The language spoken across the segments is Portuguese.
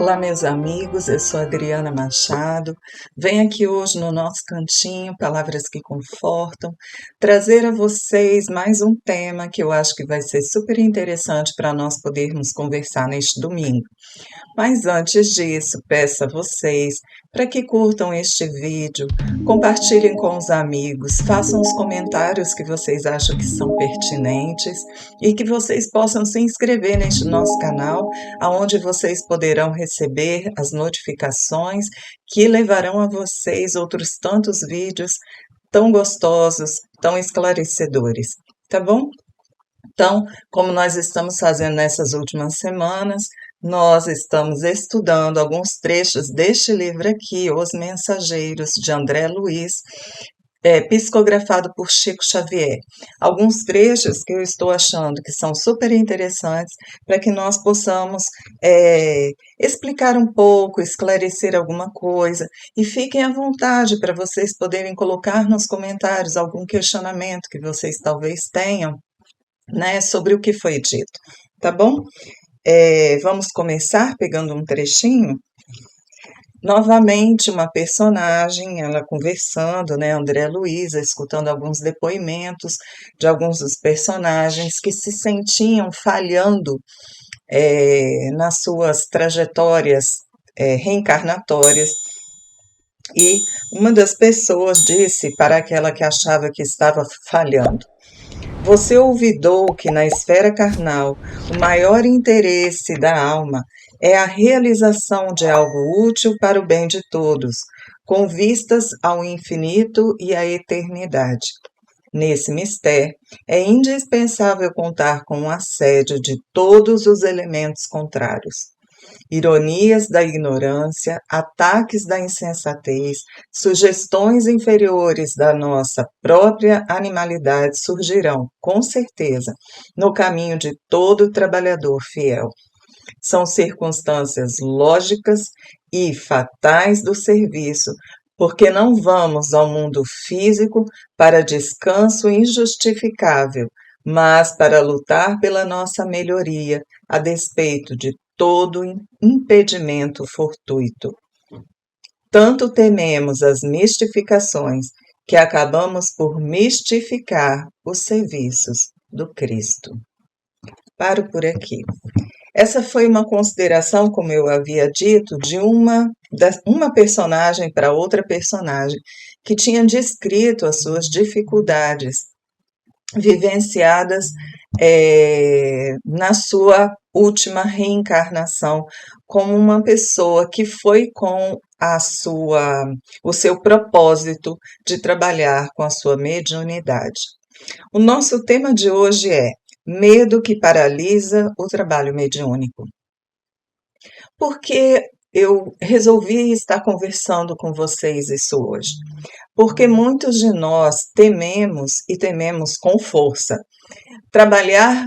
Olá, meus amigos, eu sou Adriana Machado. Venho aqui hoje no nosso cantinho, Palavras que Confortam, trazer a vocês mais um tema que eu acho que vai ser super interessante para nós podermos conversar neste domingo. Mas antes disso, peço a vocês para que curtam este vídeo, compartilhem com os amigos, façam os comentários que vocês acham que são pertinentes e que vocês possam se inscrever neste nosso canal, aonde vocês poderão receber as notificações que levarão a vocês outros tantos vídeos tão gostosos, tão esclarecedores, tá bom? Então, como nós estamos fazendo nessas últimas semanas, nós estamos estudando alguns trechos deste livro aqui, Os Mensageiros, de André Luiz, psicografado por Chico Xavier. Alguns trechos que eu estou achando que são super interessantes para que nós possamos explicar um pouco, esclarecer alguma coisa, e fiquem à vontade para vocês poderem colocar nos comentários algum questionamento que vocês talvez tenham, né, sobre o que foi dito, tá bom? Vamos começar pegando um trechinho. Novamente, uma personagem, ela conversando, né, André Luiza, escutando alguns depoimentos de alguns dos personagens que se sentiam falhando nas suas trajetórias reencarnatórias. E uma das pessoas disse para aquela que achava que estava falhando: você olvidou que na esfera carnal o maior interesse da alma é a realização de algo útil para o bem de todos, com vistas ao infinito e à eternidade. Nesse mistério, é indispensável contar com o assédio de todos os elementos contrários. Ironias da ignorância, ataques da insensatez, sugestões inferiores da nossa própria animalidade surgirão, com certeza, no caminho de todo trabalhador fiel. São circunstâncias lógicas e fatais do serviço, porque não vamos ao mundo físico para descanso injustificável, mas para lutar pela nossa melhoria, a despeito de todo impedimento fortuito. Tanto tememos as mistificações que acabamos por mistificar os serviços do Cristo. Paro por aqui. Essa foi uma consideração, como eu havia dito, de uma personagem para outra personagem, que tinha descrito as suas dificuldades vivenciadas na sua última reencarnação, como uma pessoa que foi com o seu propósito de trabalhar com a sua mediunidade. O nosso tema de hoje é medo que paralisa o trabalho mediúnico. Por que eu resolvi estar conversando com vocês isso hoje? Porque muitos de nós tememos, e tememos com força, trabalhar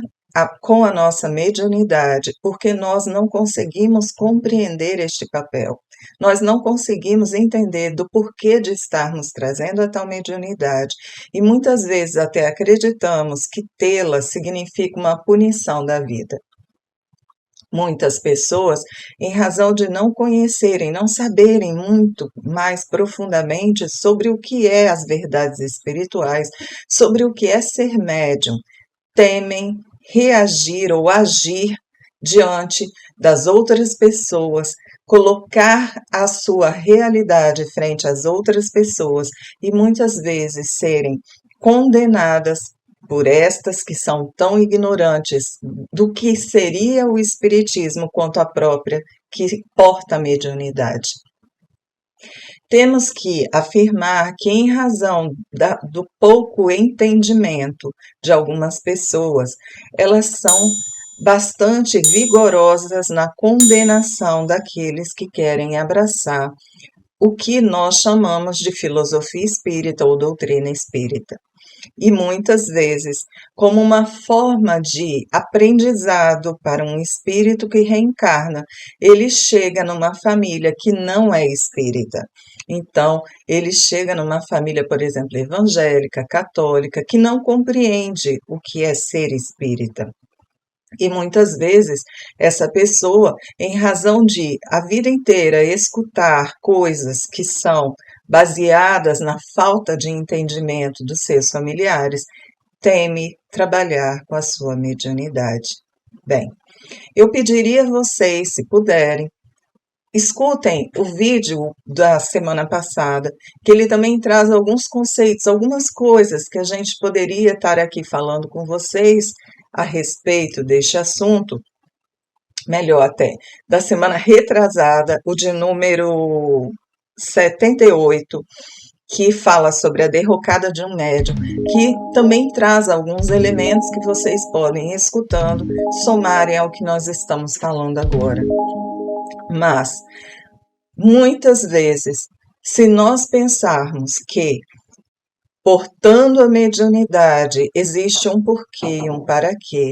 com a nossa mediunidade, porque nós não conseguimos compreender este papel. Nós não conseguimos entender do porquê de estarmos trazendo a tal mediunidade. E muitas vezes até acreditamos que tê-la significa uma punição da vida. Muitas pessoas, em razão de não conhecerem, não saberem muito mais profundamente sobre o que é as verdades espirituais, sobre o que é ser médium, temem reagir ou agir diante das outras pessoas, colocar a sua realidade frente às outras pessoas e muitas vezes serem condenadas por estas que são tão ignorantes do que seria o espiritismo quanto a própria que porta a mediunidade. Temos que afirmar que, em razão do pouco entendimento de algumas pessoas, elas são bastante vigorosas na condenação daqueles que querem abraçar o que nós chamamos de filosofia espírita ou doutrina espírita. E muitas vezes, como uma forma de aprendizado para um espírito que reencarna, ele chega numa família que não é espírita. Então, ele chega numa família, por exemplo, evangélica, católica, que não compreende o que é ser espírita. E muitas vezes essa pessoa, em razão de a vida inteira escutar coisas que são baseadas na falta de entendimento dos seus familiares, teme trabalhar com a sua mediunidade. Bem, eu pediria a vocês, se puderem, escutem o vídeo da semana passada, que ele também traz alguns conceitos, algumas coisas que a gente poderia estar aqui falando com vocês a respeito deste assunto, melhor até, da semana retrasada, o de número 78, que fala sobre a derrocada de um médium, que também traz alguns elementos que vocês podem, escutando, somarem ao que nós estamos falando agora. Mas, muitas vezes, se nós pensarmos que, portando a mediunidade, existe um porquê e um para quê,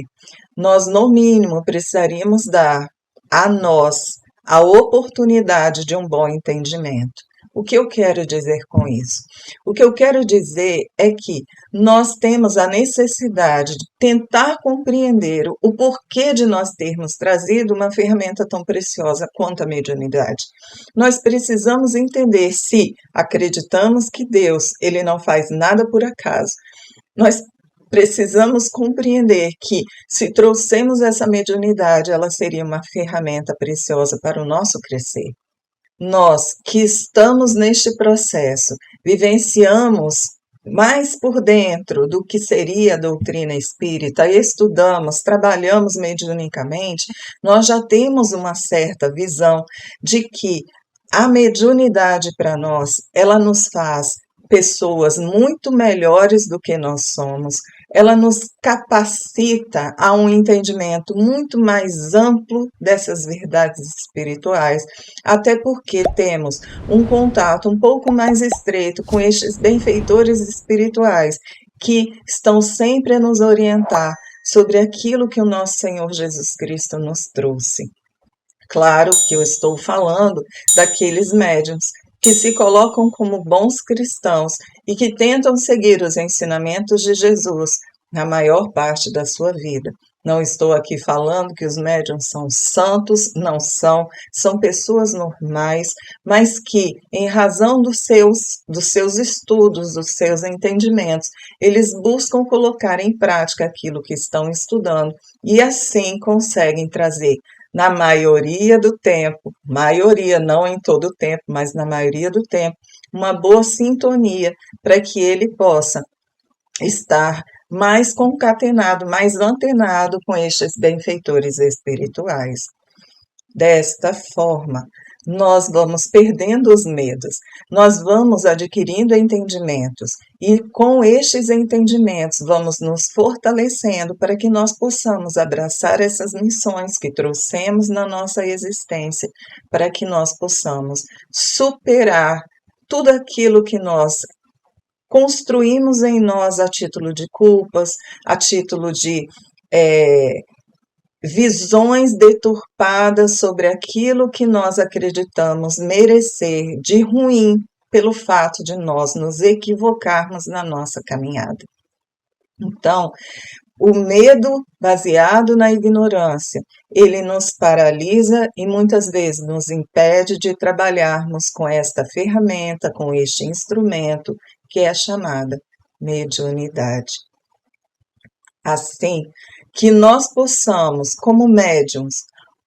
nós, no mínimo, precisaríamos dar a nós a oportunidade de um bom entendimento. O que eu quero dizer com isso? O que eu quero dizer é que nós temos a necessidade de tentar compreender o porquê de nós termos trazido uma ferramenta tão preciosa quanto a mediunidade. Nós precisamos entender se acreditamos que Deus, ele não faz nada por acaso. Nós precisamos compreender que, se trouxemos essa mediunidade, ela seria uma ferramenta preciosa para o nosso crescer. Nós que estamos neste processo, vivenciamos mais por dentro do que seria a doutrina espírita, estudamos, trabalhamos mediunicamente, nós já temos uma certa visão de que a mediunidade para nós, ela nos faz pessoas muito melhores do que nós somos, ela nos capacita a um entendimento muito mais amplo dessas verdades espirituais, até porque temos um contato um pouco mais estreito com estes benfeitores espirituais que estão sempre a nos orientar sobre aquilo que o nosso Senhor Jesus Cristo nos trouxe. Claro que eu estou falando daqueles médiuns que se colocam como bons cristãos e que tentam seguir os ensinamentos de Jesus na maior parte da sua vida. Não estou aqui falando que os médiuns são santos, não são, são pessoas normais, mas que, em razão dos seus estudos, dos seus entendimentos, eles buscam colocar em prática aquilo que estão estudando e assim conseguem trazer, na maioria do tempo, maioria, não em todo o tempo, mas na maioria do tempo, uma boa sintonia para que ele possa estar mais concatenado, mais antenado com estes benfeitores espirituais. Desta forma, nós vamos perdendo os medos, nós vamos adquirindo entendimentos e com estes entendimentos vamos nos fortalecendo para que nós possamos abraçar essas missões que trouxemos na nossa existência, para que nós possamos superar tudo aquilo que nós construímos em nós a título de culpas, a título de visões deturpadas sobre aquilo que nós acreditamos merecer de ruim pelo fato de nós nos equivocarmos na nossa caminhada. Então, o medo baseado na ignorância, ele nos paralisa e muitas vezes nos impede de trabalharmos com esta ferramenta, com este instrumento que é a chamada mediunidade. Assim, que nós possamos, como médiuns,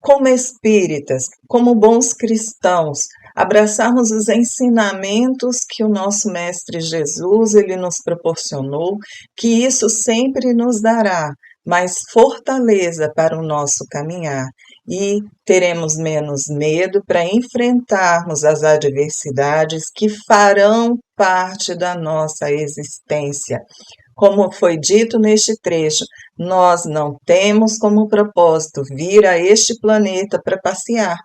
como espíritas, como bons cristãos, abraçarmos os ensinamentos que o nosso Mestre Jesus ele nos proporcionou, que isso sempre nos dará mais fortaleza para o nosso caminhar e teremos menos medo para enfrentarmos as adversidades que farão parte da nossa existência. Como foi dito neste trecho, nós não temos como propósito vir a este planeta para passear.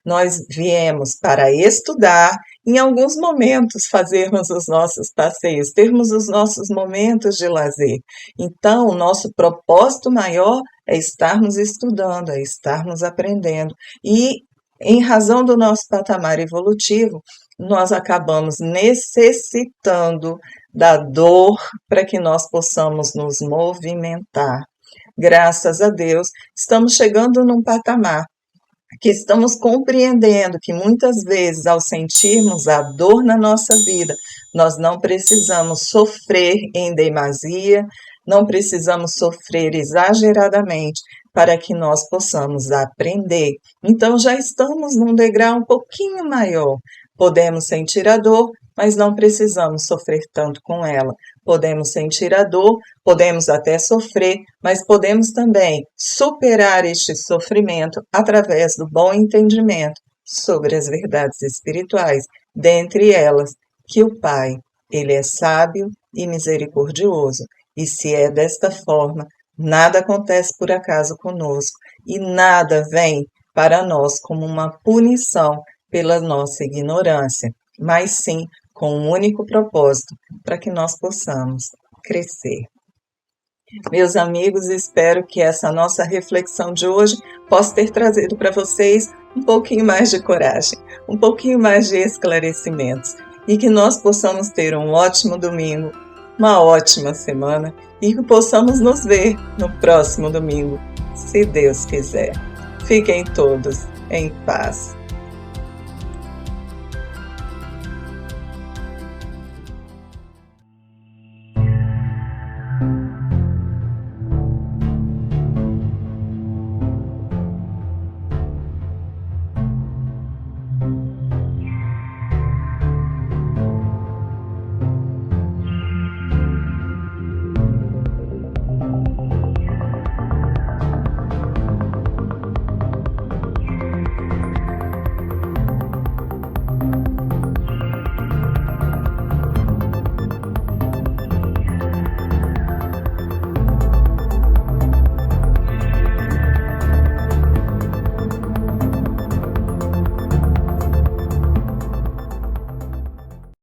Nós viemos para estudar, em alguns momentos fazermos os nossos passeios, termos os nossos momentos de lazer. Então, o nosso propósito maior é estarmos estudando, é estarmos aprendendo. E, em razão do nosso patamar evolutivo, nós acabamos necessitando da dor para que nós possamos nos movimentar. graças a Deus, estamos chegando num patamar que estamos compreendendo que muitas vezes, ao sentirmos a dor na nossa vida, nós não precisamos sofrer em demasia, não precisamos sofrer exageradamente para que nós possamos aprender. Então, já estamos num degrau um pouquinho maior. Podemos sentir a dor, mas não precisamos sofrer tanto com ela. Podemos sentir a dor, podemos até sofrer, mas podemos também superar este sofrimento através do bom entendimento sobre as verdades espirituais, dentre elas que o Pai, ele é sábio e misericordioso, e se é desta forma, nada acontece por acaso conosco e nada vem para nós como uma punição pela nossa ignorância, mas sim com um único propósito, para que nós possamos crescer. Meus amigos, espero que essa nossa reflexão de hoje possa ter trazido para vocês um pouquinho mais de coragem, um pouquinho mais de esclarecimentos e que nós possamos ter um ótimo domingo, uma ótima semana e que possamos nos ver no próximo domingo, se Deus quiser. Fiquem todos em paz.